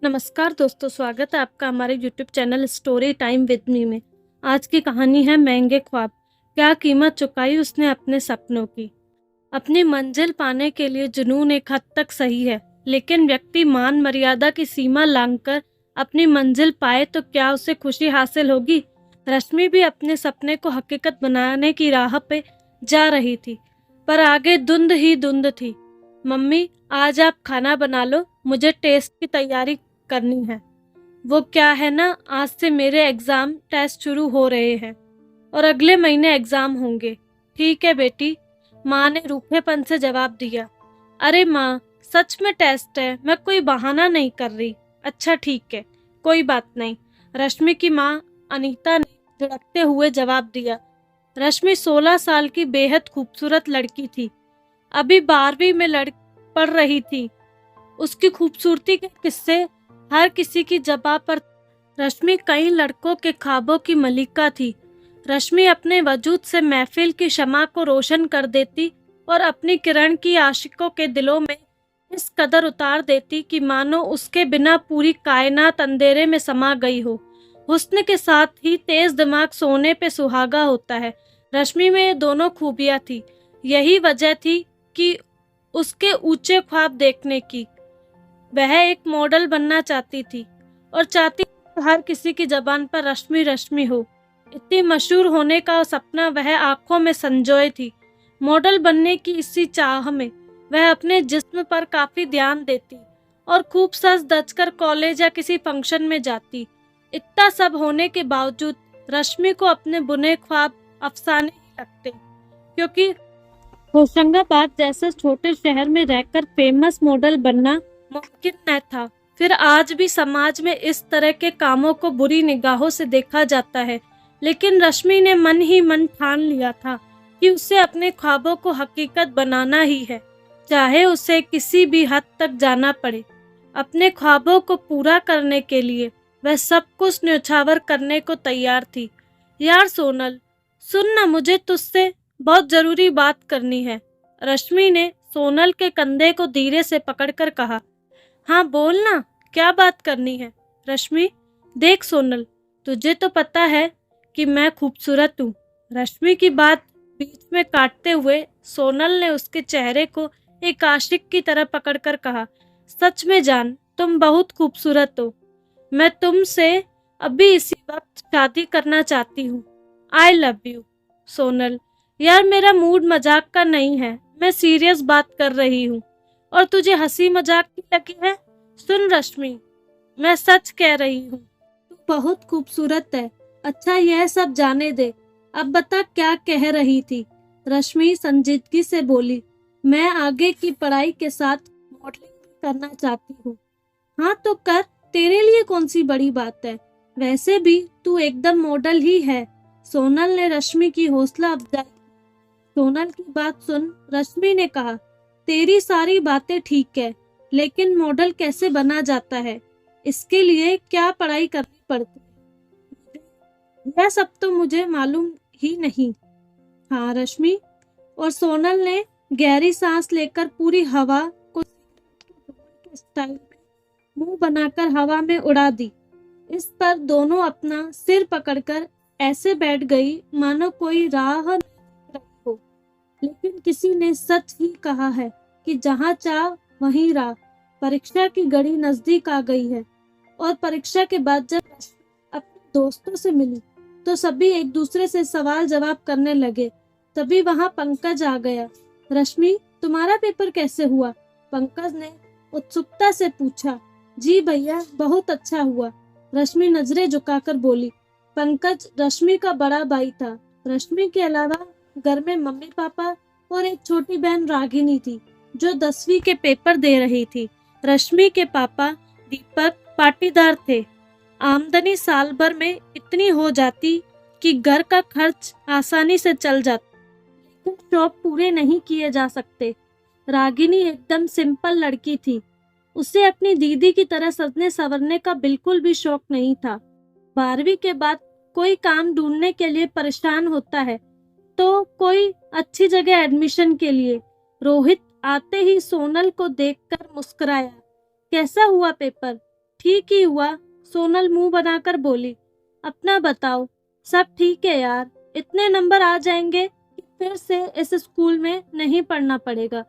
नमस्कार दोस्तों, स्वागत है आपका हमारे YouTube channel story time with me में। आज की कहानी है महंगे ख्वाब। क्या कीमत चुकाई उसने अपने सपनों की। अपनी मंजिल पाने के लिए जुनून एक हद तक सही है, लेकिन व्यक्ति मान मर्यादा की सीमा लांघकर अपनी मंजिल पाए तो क्या उसे खुशी हासिल होगी। रश्मि भी अपने सपने को हकीकत बनाने की राह पे जा रही थी, पर आगे धुंध ही धुंध थी। मम्मी, आज आप खाना बना लो, मुझे टेस्ट की तैयारी करनी है। वो क्या है ना, आज से मेरे एग्जाम टेस्ट शुरू हो रहे हैं और अगले महीने एग्जाम होंगे। ठीक है बेटी, माँ ने रूखेपन से जवाब दिया। अरे माँ, सच में टेस्ट है, मैं कोई बहाना नहीं कर रही। अच्छा ठीक है, कोई बात नहीं, रश्मि की माँ अनीता ने झिड़कते हुए जवाब दिया। रश्मि 16 साल की बेहद खूबसूरत लड़की थी। अभी 12वीं में पढ़ रही थी। उसकी खूबसूरती के किस्से हर किसी की ज़बां पर। रश्मि कई लड़कों के ख्वाबों की मलिका थी। रश्मि अपने वजूद से महफिल की शमा को रोशन कर देती और अपनी किरण की आशिकों के दिलों में इस कदर उतार देती कि मानो उसके बिना पूरी कायनात अंधेरे में समा गई हो। हुस्न के साथ ही तेज दिमाग सोने पे सुहागा होता है। रश्मि में ये दोनों खूबियां थी। यही वजह थी कि उसके ऊंचे ख्वाब देखने की। वह एक मॉडल बनना चाहती थी और चाहती हर किसी की जबान पर रश्मि रश्मि हो। इतनी मशहूर होने का सपना वह आंखों में संजोए थी। मॉडल बनने की इसी चाह में वह अपने जिस्म पर काफी ध्यान देती और खूब सज धज कर कॉलेज या किसी फंक्शन में जाती। इतना सब होने के बावजूद रश्मि को अपने बुने ख्वाब अफसाने ही लगते, क्योंकि होशंगाबाद जैसे छोटे शहर में रहकर फेमस मॉडल बनना मुमकिन न था। फिर आज भी समाज में इस तरह के कामों को बुरी निगाहों से देखा जाता है, लेकिन रश्मि ने मन ही मन ठान लिया था कि उसे अपने ख्वाबों को हकीकत बनाना ही है, चाहे उसे किसी भी हद तक जाना पड़े। अपने ख्वाबों को पूरा करने के लिए वह सब कुछ न्यौछावर करने को तैयार थी। यार सोनल, सुन ना, मुझे तुझसे बहुत जरूरी बात करनी है। रश्मि ने सोनल के कंधे को धीरे से पकड़कर कहा। हाँ बोल ना, क्या बात करनी है। रश्मि, देख सोनल, तुझे तो पता है कि मैं खूबसूरत हूँ। रश्मि की बात बीच में काटते हुए सोनल ने उसके चेहरे को एक आशिक की तरह पकड़कर कहा। सच में जान, तुम बहुत खूबसूरत हो। मैं तुमसे अभी इसी वक्त शादी करना चाहती हूँ। I love you. सोनल, यार मेरा मूड मजाक का नहीं है, मैं सीरियस बात कर रही हूँ और तुझे हंसी मजाक की लगी है। सुन रश्मि, मैं सच कह रही हूँ, तू बहुत खूबसूरत है। अच्छा यह सब जाने दे, अब बता क्या कह रही थी। रश्मि संजीदगी से बोली। मैं आगे की पढ़ाई के साथ मॉडलिंग करना चाहती हूँ। हाँ तो कर, तेरे लिए कौन सी बड़ी बात है। वैसे भी तू एकदम मॉडल ही है। सोनल ने रश्मि की हौसला अफजाई। सोनल की बात सुन रश्मि ने कहा। तेरी सारी बातें ठीक है, लेकिन मॉडल कैसे बना जाता है, इसके लिए क्या पढ़ाई करनी पड़ती है, यह सब तो मुझे मालूम ही नहीं। हाँ रश्मि, और सोनल ने गहरी सांस लेकर पूरी हवा को स्टाइल में मुंह बनाकर हवा में उड़ा दी। इस पर दोनों अपना सिर पकड़कर ऐसे बैठ गई मानो कोई राह नहीं दिख रही हो। लेकिन किसी ने सच ही कहा है कि जहाँ चाह वहीं राह। परीक्षा की घड़ी नजदीक आ गई है और परीक्षा के बाद जब अपने दोस्तों से मिली तो सभी एक दूसरे से सवाल जवाब करने लगे। तभी वहां पंकज आ गया। रश्मि, तुम्हारा पेपर कैसे हुआ? पंकज ने उत्सुकता से पूछा। जी भैया, बहुत अच्छा हुआ। रश्मि नजरें झुकाकर बोली। पंकज रश्मि का बड़ा भाई था। रश्मि के अलावा घर में मम्मी पापा और एक छोटी बहन रागिनी थी जो 10वीं के पेपर दे रही थी। रश्मि के पापा दीपक पाटीदार थे। आमदनी साल भर में इतनी हो जाती कि घर का खर्च आसानी से चल जाता, लेकिन शौक पूरे नहीं किए जा सकते। रागिनी एकदम सिंपल लड़की थी। उसे अपनी दीदी की तरह सजने संवरने का बिल्कुल भी शौक नहीं था। 12वीं के बाद कोई काम ढूंढने के लिए परेशान होता है तो कोई अच्छी जगह एडमिशन के लिए। रोहित आते ही सोनल को देखकर मुस्कुराया। कैसा हुआ पेपर? ठीक ही हुआ, सोनल मुंह बनाकर बोली। अपना बताओ। सब ठीक है यार, इतने नंबर आ जाएंगे कि फिर से इस स्कूल में नहीं पढ़ना पड़ेगा।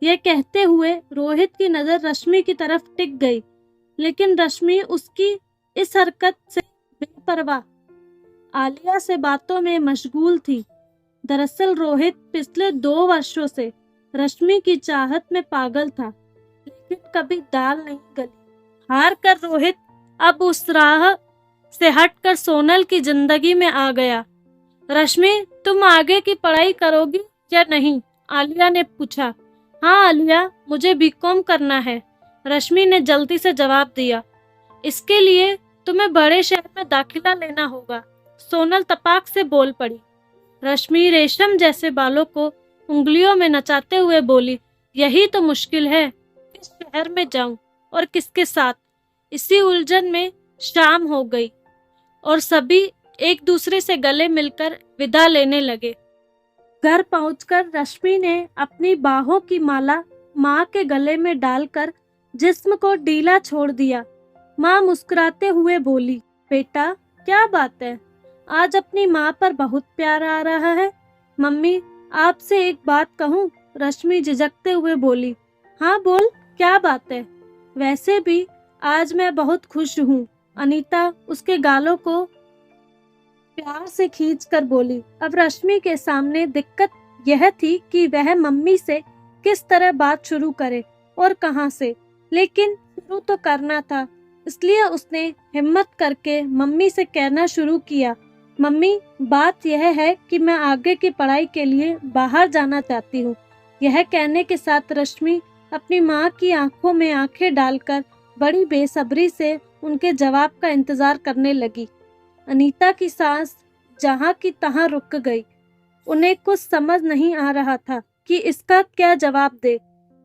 यह कहते हुए रोहित की नजर रश्मि की तरफ टिक गई, लेकिन रश्मि उसकी इस हरकत से बेपरवाह आलिया से बातों में मशगूल थी। दरअसल रोहित पिछले 2 वर्षों से रश्मि की चाहत में पागल था, लेकिन कभी दाल नहीं गली। हार कर रोहित अब उस राह से हटकर सोनल की जिंदगी में आ गया। रश्मि, तुम आगे की पढ़ाई करोगी या नहीं? आलिया ने पूछा। हाँ आलिया, मुझे बीकॉम करना है, रश्मि ने जल्दी से जवाब दिया। इसके लिए तुम्हें बड़े शहर में दाखिला लेना होगा, सोनल तपाक से बोल पड़ी। रश्मि रेशम जैसे बालों को उंगलियों में नचाते हुए बोली, यही तो मुश्किल है, किस शहर में जाऊं और किसके साथ। इसी उलझन में शाम हो गई और सभी एक दूसरे से गले मिलकर विदा लेने लगे। घर पहुंचकर रश्मि ने अपनी बाहों की माला माँ के गले में डालकर जिस्म को ढीला छोड़ दिया। माँ मुस्कुराते हुए बोली, बेटा क्या बात है, आज अपनी माँ पर बहुत प्यार आ रहा है। मम्मी, आपसे एक बात कहूँ? रश्मि झिझकते हुए बोली। हाँ बोल, क्या बात है? वैसे भी आज मैं बहुत खुश हूँ, अनीता उसके गालों को प्यार से खींचकर बोली। अब रश्मि के सामने दिक्कत यह थी कि वह मम्मी से किस तरह बात शुरू करे और कहां से, लेकिन शुरू तो करना था, इसलिए उसने हिम्मत करके मम्मी से कहना शुरू किया। मम्मी, बात यह है कि मैं आगे की पढ़ाई के लिए बाहर जाना चाहती हूँ। यह कहने के साथ रश्मि अपनी माँ की आंखों में आंखें डालकर बड़ी बेसब्री से उनके जवाब का इंतजार करने लगी। अनीता की सांस जहां की तहां रुक गई। उन्हें कुछ समझ नहीं आ रहा था कि इसका क्या जवाब दे,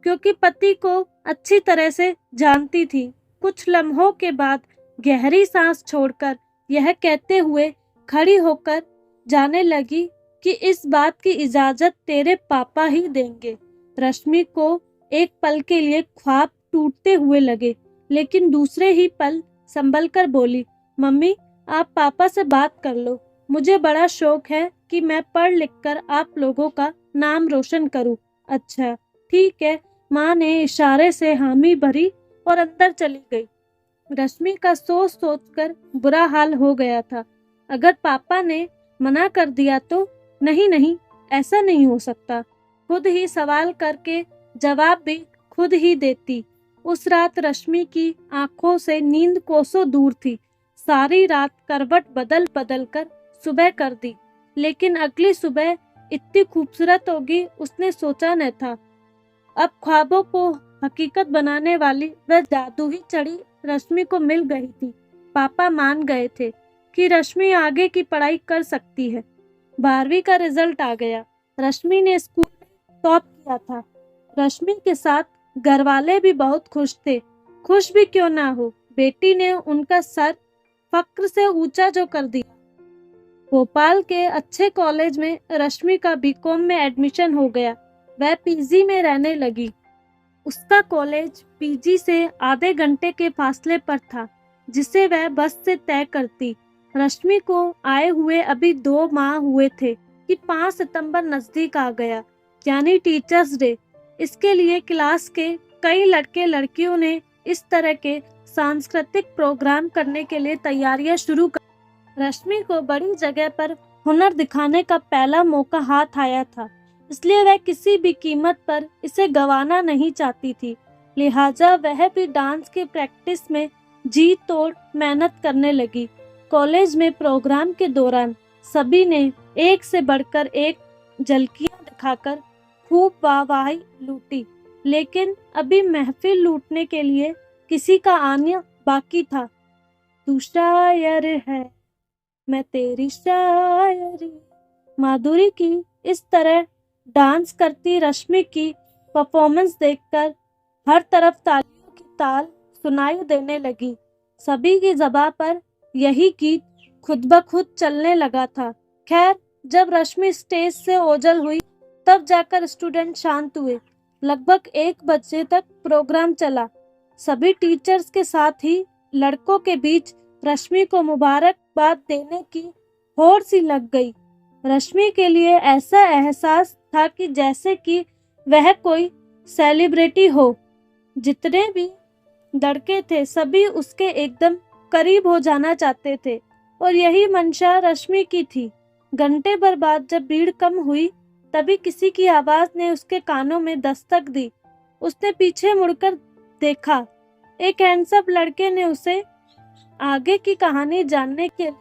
क्योंकि पति को अच्छी तरह से जानती थी। कुछ लम्हों के बाद गहरी सांस छोड़कर यह कहते हुए खड़ी होकर जाने लगी कि इस बात की इजाजत तेरे पापा ही देंगे। रश्मि को एक पल के लिए ख्वाब टूटते हुए लगे, लेकिन दूसरे ही पल संभल कर बोली, मम्मी आप पापा से बात कर लो, मुझे बड़ा शौक है कि मैं पढ़ लिख कर आप लोगों का नाम रोशन करूं। अच्छा ठीक है, माँ ने इशारे से हामी भरी और अंदर चली गई। रश्मि का सोच सोचकर बुरा हाल हो गया था। अगर पापा ने मना कर दिया तो? नहीं नहीं, ऐसा नहीं हो सकता। खुद ही सवाल करके जवाब भी खुद ही देती। उस रात रश्मि की आंखों से नींद कोसों दूर थी। सारी रात करवट बदल बदल कर सुबह कर दी, लेकिन अगली सुबह इतनी खूबसूरत होगी उसने सोचा न था। अब ख्वाबों को हकीकत बनाने वाली वह जादू ही चढ़ी रश्मि को मिल गई थी। पापा मान गए थे कि रश्मि आगे की पढ़ाई कर सकती है। 12वीं का रिजल्ट आ गया। रश्मि ने स्कूल में टॉप किया था। रश्मि के साथ घर वाले भी बहुत खुश थे। खुश भी क्यों ना हो, बेटी ने उनका सर फक्र से ऊंचा जो कर दिया। भोपाल के अच्छे कॉलेज में रश्मि का बीकॉम में एडमिशन हो गया। वह पीजी में रहने लगी। उसका कॉलेज पीजी से आधे घंटे के फासले पर था, जिसे वह बस से तय करती। रश्मि को आए हुए अभी 2 माह हुए थे कि 5 सितंबर नजदीक आ गया, यानी टीचर्स डे। इसके लिए क्लास के कई लड़के लड़कियों ने इस तरह के सांस्कृतिक प्रोग्राम करने के लिए तैयारियां शुरू कर। रश्मि को बड़ी जगह पर हुनर दिखाने का पहला मौका हाथ आया था, इसलिए वह किसी भी कीमत पर इसे गंवाना नहीं चाहती थी। लिहाजा वह भी डांस की प्रैक्टिस में जी तोड़ मेहनत करने लगी। कॉलेज में प्रोग्राम के दौरान सभी ने एक से बढ़कर एक झलकियां दिखाकर खूब वाहवाही लूटी, लेकिन अभी महफिल लूटने के लिए किसी का आना बाकी था। तू शायर है, मैं तेरी शायरी। माधुरी की इस तरह डांस करती रश्मि की परफॉर्मेंस देखकर हर तरफ तालियों की ताल सुनाई देने लगी। सभी की ज़बां पर यही गीत खुद ब खुद चलने लगा था। खैर, जब रश्मि स्टेज से ओझल हुई तब जाकर स्टूडेंट शांत हुए। लगभग 1 बजे तक प्रोग्राम चला। सभी टीचर्स के साथ ही लड़कों के बीच रश्मि को मुबारकबाद देने की होड़ सी लग गई। रश्मि के लिए ऐसा एहसास था कि जैसे कि वह कोई सेलिब्रिटी हो। जितने भी लड़के थे सभी उसके एकदम करीब हो जाना चाहते थे और यही मंशा रश्मि की थी। घंटे भर बाद जब भीड़ कम हुई तभी किसी की आवाज ने उसके कानों में दस्तक दी। उसने पीछे मुड़कर देखा। एक हैंडसम लड़के ने उसे आगे की कहानी जानने के लिए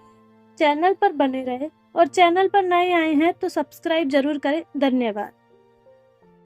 चैनल पर बने रहे और चैनल पर नए आए हैं तो सब्सक्राइब जरूर करें। धन्यवाद।